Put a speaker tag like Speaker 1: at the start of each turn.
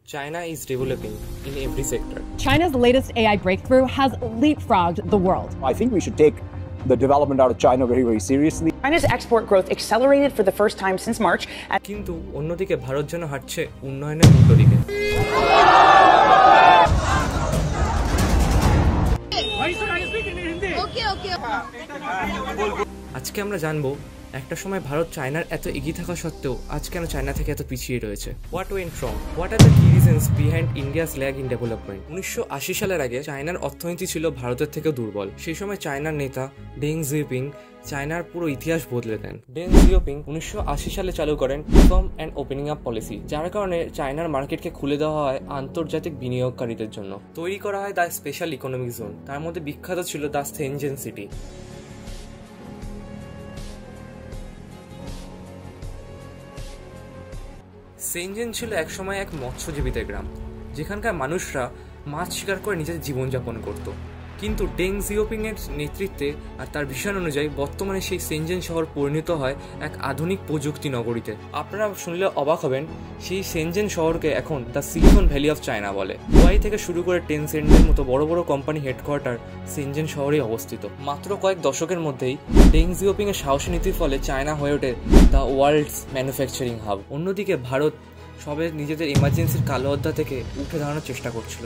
Speaker 1: China is developing in every sector.
Speaker 2: China's latest AI breakthrough has leapfrogged the world.
Speaker 3: I think we should take the development out of China very, very seriously.
Speaker 4: China's export growth accelerated for the first time since March.
Speaker 1: কিন্তু অন্যদিকে ভারত যেন হাঁটছে উন্নয়নের উল্টো দিকে। আজকে আমরা জানবো একটা সময় ভারত চায়নার এত এগিয়ে থাকা সত্ত্বেও আজ কেন চায়না থেকে এত পিছিয়ে রয়েছে। What went wrong, what are the key reasons behind India's lag in development. 1980 সালের আগে চায়নার অর্থনীতি ছিল ভারতের থেকে দুর্বল। সেই সময় চায়নার নেতা ডেং জিওপিং চায়নার পুরো ইতিহাস বদলে দেন। ডেং জিওপিং 1980 সালে চালু করেন reform and opening up policy, যার কারণে চায়নার মার্কেটকে খুলে দেওয়া হয় আন্তর্জাতিক বিনিয়োগকারীদের জন্য। তৈরি করা হয় দ্য স্পেশাল ইকোনমিক জোন, তার মধ্যে বিখ্যাত ছিল দ্য শেনজেন সিটি। শেনজেন ছিল একসময় এক মৎস্যজীবীদের গ্রাম, যেখানকার মানুষরা মাছ শিকার করে নিজেদের জীবনযাপন করত। কিন্তু ডেং জিওপিংয়ের নেতৃত্বে আর তার ভিশন অনুযায়ী বর্তমানে সেই শেনজেন শহর পরিণত হয় এক আধুনিক প্রযুক্তি নগরীতে। আপনারা শুনলে অবাক হবেন, সেই শেনজেন শহরকে এখন the Silicon Valley of China বলে। হুয়াই থেকে শুরু করে টেনসেন্টের মতো বড় বড় কোম্পানি হেডকোয়ার্টার শেনজেন শহরেই অবস্থিত। মাত্র কয়েক দশকের মধ্যেই ডেং জিওপিংয়ের সাহসী নীতির ফলে চায়না হয়ে ওঠে দ্য ওয়ার্ল্ডস ম্যানুফ্যাকচারিং হাব। অন্যদিকে ভারত সবে নিজেদের ইমার্জেন্সির কালো অধ্যায় থেকে উঠে দাঁড়ানোর চেষ্টা করছিল।